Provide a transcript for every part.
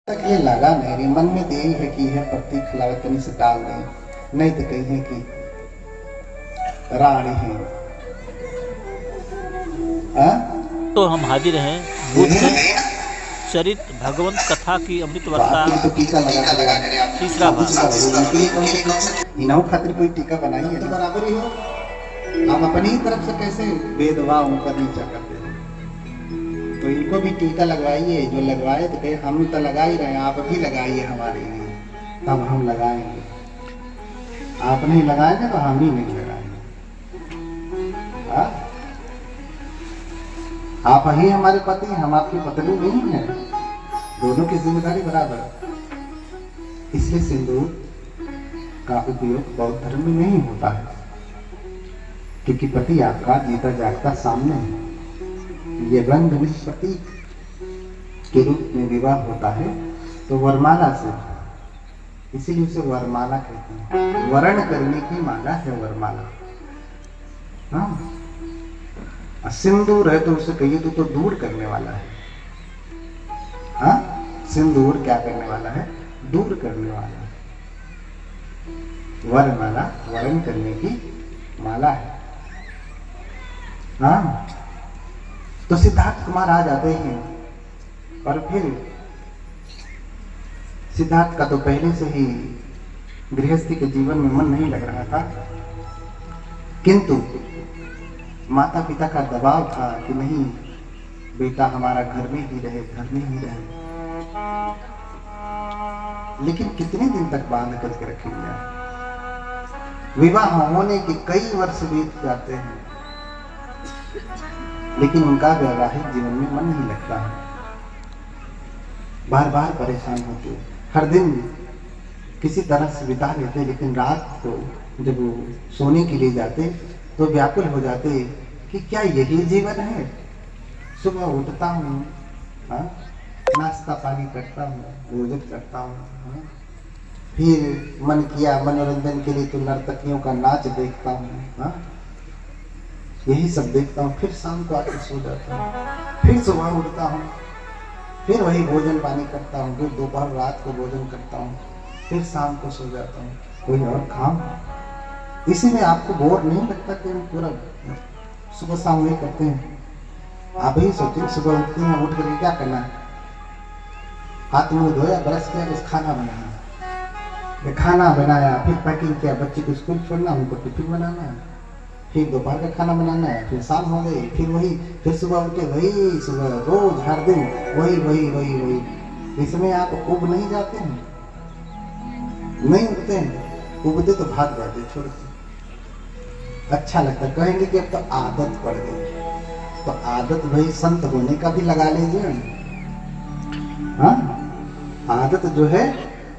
तक ये लगा मेरे मन में दे है कि यह पत्ती खिलावतनी से डाल दे, नहीं तो कही है कि रानी है। तो हम हाजिर हैं बुद्ध चरित भगवंत कथा की अमृत वर्षा तो टीका लगा तीसरा भाग। इनाऊ खातिर कोई टीका बनाई है तो बराबर ही हो। आप अपनी तरफ से कैसे भेदभाव ऊपर नीचा करते हैं, तो इनको भी टीका लगवाइए। जो लगवाए तो कहे हम तो लगा ही रहे हैं, आप भी लगाइए हमारे लिए, तब हम लगाएंगे। आप नहीं लगाएंगे तो हम ही नहीं लगाएंगे। आप ही हमारे पति, हम आपकी पत्नी नहीं है। दोनों की जिम्मेदारी बराबर है। इसलिए सिंदूर का उपयोग बौद्ध धर्म में नहीं होता है, क्योंकि पति आपका जीता जागता सामने है। ये रंग पति के रूप में विवाह होता है तो वरमाला से, इसीलिए उसे वरमाला कहते हैं। वरण करने की माला है वरमाला। हाँ, सिंदूर है तो उसे कहिए तो दूर करने वाला है। हाँ, सिंदूर क्या करने वाला है? दूर करने वाला है। वरमाला वरण करने की माला है। हाँ, तो सिद्धार्थ कुमार आ जाते हैं और फिर सिद्धार्थ का तो पहले से ही गृहस्थी के जीवन में मन नहीं लग रहा था, किंतु माता पिता का दबाव था कि नहीं बेटा हमारा घर में ही रहे, घर में ही रहे। लेकिन कितने दिन तक बांध करके रखेंगे? विवाह होने के कई वर्ष बीत जाते हैं, लेकिन उनका वैवाहिक जीवन में मन नहीं लगता है। बार बार परेशान होते, हर दिन किसी तरह से बिता लेते, लेकिन रात को जब वो सोने के लिए जाते तो व्याकुल हो जाते कि क्या यही जीवन है? सुबह उठता हूँ, नाश्ता पानी करता हूँ, भोजन करता हूँ, फिर मन किया मनोरंजन के लिए तो नर्तकियों का नाच देखता हूँ, यही सब देखता हूँ, फिर शाम को आकर सो जाता हूँ, फिर सुबह उठता हूँ, फिर वही भोजन पानी करता हूँ, फिर दोपहर रात को भोजन करता हूँ, फिर शाम को सो जाता हूँ, कोई और काम? इसी में आपको बोर नहीं लगता कि हम पूरा सुबह शाम वही करते हैं? आप ही सोचिए, सुबह उठते हैं, उठ कर क्या करना है? हाथ मुंह धोया, ब्रश किया, कुछ खाना बनाया, खाना बनाया, फिर पैकिंग किया, बच्चे को स्कूल छोड़ना, उनको टिफिन बनाना है, फिर दोपहर का खाना बनाना है, फिर शाम हो गई, फिर वही, फिर सुबह उठ के वही, सुबह रोज हर दिन वही वही वही वही। इसमें आप उब नहीं जाते हैं? नहीं उबते हैं? उबते तो भाग जाते, छोड़ के। अच्छा लगता, कहेंगे कि अब तो आदत पड़ गई। तो आदत भाई संत होने का भी लगा लीजिए। हाँ, आदत जो है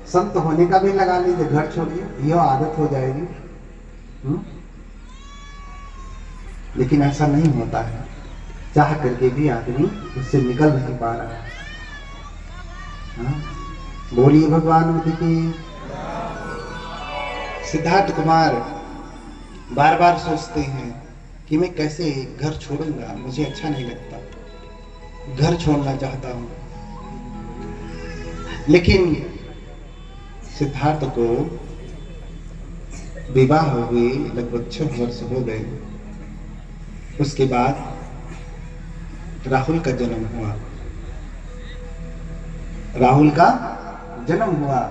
संत होने का भी लगा लीजिए। घर छोड़िए, यह आदत हो जाएगी। लेकिन ऐसा नहीं होता है, चाह करके भी आदमी उससे निकल नहीं पा रहा है। हाँ? बोलिए भगवान बुद्ध की। सिद्धार्थ कुमार बार बार सोचते हैं कि मैं कैसे घर छोड़ूंगा, मुझे अच्छा नहीं लगता, घर छोड़ना चाहता हूं। लेकिन सिद्धार्थ को विवाह हुए लगभग 6 वर्ष हो गए। उसके बाद राहुल का जन्म हुआ। राहुल का जन्म हुआ।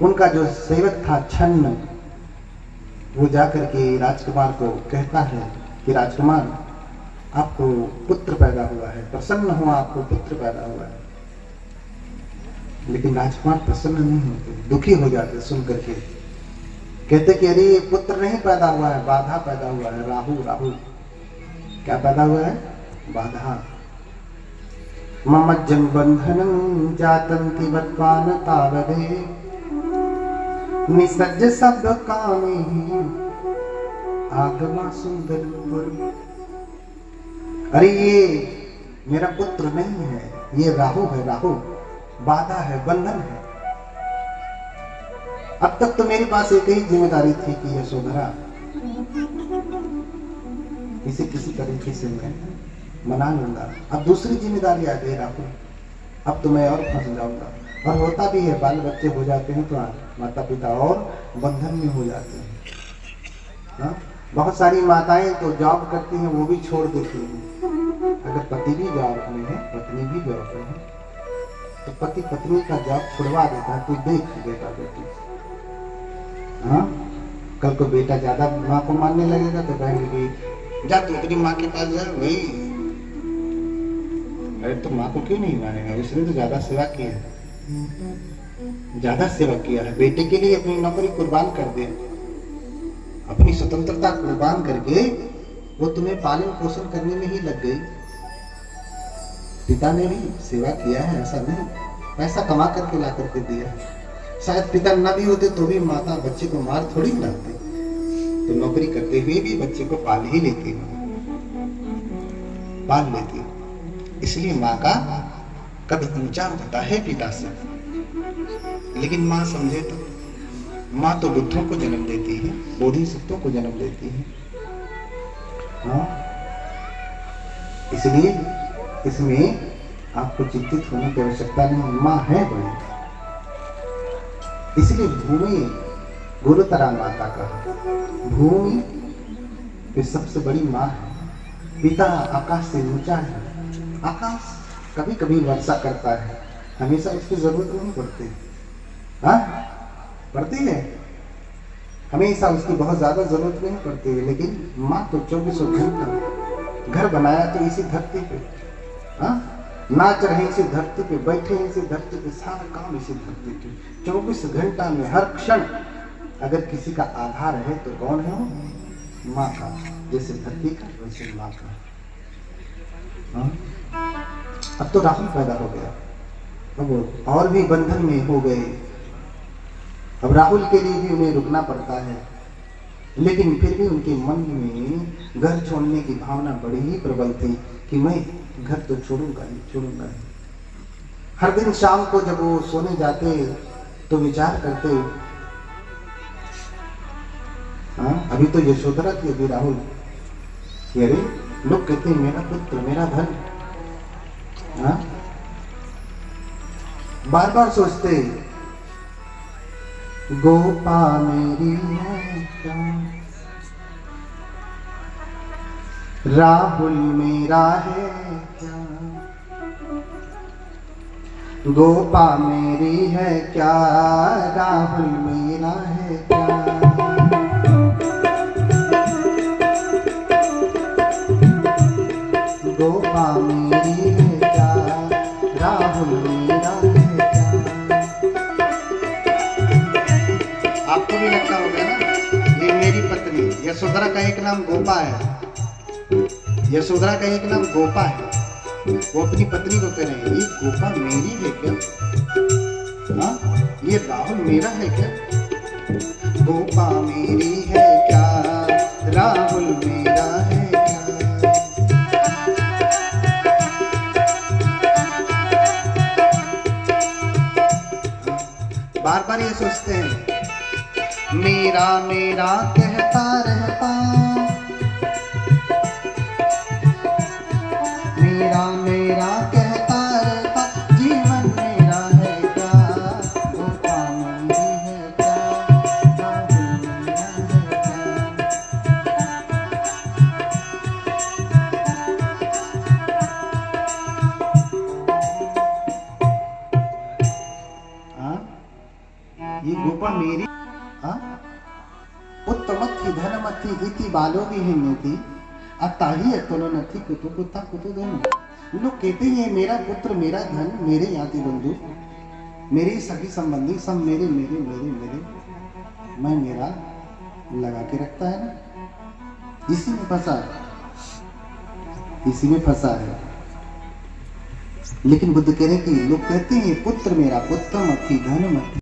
उनका जो सेवक था छन्न, वो जाकर के राजकुमार को कहता है कि राजकुमार आपको पुत्र पैदा हुआ है, प्रसन्न हुआ, आपको पुत्र पैदा हुआ है। लेकिन राजकुमार प्रसन्न नहीं होते, दुखी हो जाते सुन करके। कहते कि अरे पुत्र नहीं पैदा हुआ है, बाधा पैदा हुआ है। राहु राहु क्या पैदा हुआ है? बाधा। ममज्जन बंधनं जातंति वत्वान तावदे निसज्ज शब्द कामे आगमा सुंदर। अरे ये मेरा पुत्र नहीं है, ये राहु है, राहु बाधा है, बंधन है। अब तक तो मेरे पास एक ही जिम्मेदारी थी कि यशोधरा, इसे किसी तरीके से मैं मना लूंगा। अब दूसरी जिम्मेदारी आ गई राहुल, अब तो मैं और फंस जाऊंगा। और होता भी है, बाल बच्चे हो जाते हैं तो माता पिता और बंधन में हो जाते हैं। हाँ? बहुत सारी माताएं तो जॉब करती हैं, वो भी छोड़ देती हैं। अगर पति भी जॉब में है, पत्नी भी जॉब में है, तो पति पत्नी का जॉब छुड़वा देता है। तू देख बेटा बेटी, हाँ, कल को बेटा ज्यादा माँ को मानने लगेगा तो कहेंगे कि जा तू तेरी माँ के पास जा। वही, अरे तो माँ को क्यों नहीं मानेगा, उसने तो ज्यादा सेवा की है, ज्यादा सेवा किया है। बेटे के लिए अपनी नौकरी कुर्बान कर दे, अपनी स्वतंत्रता कुर्बान करके वो तुम्हें पालन पोषण करने में ही लग गई। पिता ने भी सेवा किया है, ऐसा नहीं, पैसा कमा करके ला करके दिया। शायद पिता न भी होते तो भी माता बच्चे को मार थोड़ी डालती, तो नौकरी करते हुए भी बच्चे को पाल ही लेती, पाल लेती। इसलिए माँ का कद ऊंचा होता है पिता से। लेकिन माँ समझे तो, माँ तो बुद्धों को जन्म देती है, बोधिसत्वों को जन्म देती है। हाँ, इसलिए इसमें आपको चिंतित होने की आवश्यकता नहीं, माँ है बड़ी। इसलिए भूमि गुरुतरा माता का, भूमि ये सबसे बड़ी माँ है। पिता आकाश से ऊंचा है। आकाश कभी कभी वर्षा करता है, हमेशा उसकी जरूरत नहीं पड़ती। हाँ, पड़ती है, हमेशा उसकी बहुत ज्यादा जरूरत नहीं पड़ती है। लेकिन माँ तो 24 घंटा, घर बनाया तो इसी धरती पे, हाँ, नाच रहे इसी धरती पे, बैठे इसी धरती पे, सारा काम इसी धरती पे। 24 घंटा में हर क्षण अगर किसी का आधार है तो कौन है वो? माँ का। जैसे धरती का वैसे माँ का। हाँ? अब तो राहुल पैदा हो गया, अब और भी बंधन में हो गए। अब राहुल के लिए भी उन्हें रुकना पड़ता है, लेकिन फिर भी उनके मन में घर छोड़ने की भावना बड़ी ही प्रबल थी कि मैं घर तो छोड़ूंगा ही, छोड़ूंगा ही। हर दिन शाम को जब वो सोने जाते तो विचार करते, हाँ, अभी तो यशोधरा थी, अभी राहुल। अरे लोग कहते हैं मेरा पुत्र, मेरा धन। हाँ, बार बार सोचते, गोपा मेरी है क्या, राहुल मेरा है क्या, गोपा मेरी है क्या, राहुल मेरा है क्या। गोपा मेरी है क्या, राहुल मेरा है क्या। आपको भी लगता होगा ना, ये मेरी पत्नी यशोधरा का एक नाम गोपा है, यशोधरा का एक नाम गोपा है। वो अपनी पत्नी को कह रहे हैं, ये गोपा मेरी है क्या, हाँ, ये राहुल मेरा है क्या, गोपा मेरी है क्या, राहुल मेरा है क्या। बार बार ये सोचते हैं, मेरा मेरा कहता रहता, मेरा मेरा कहता रहता, जीवन मेरा है क्या, गोपा मेरी है क्या, राहुल मेरा है क्या। हाँ, ये गोपा मेरी, हाँ, उत्तमथि धनमथि इति बालो विहिन्यति अताहि अतुलो नथि कुतु कुत्ता कुतु धन। लोग कहते हैं मेरा पुत्र, मेरा धन, मेरे याति बंधु, मेरे सभी संबंधी सब मेरे मेरे मेरे मेरे, मैं मेरा लगा के रखता है ना, इसी में फंसा है, इसी में फंसा है। लेकिन बुद्ध कह रहे कि लोग कहते हैं पुत्र मेरा, पुत्रमथि धनमथि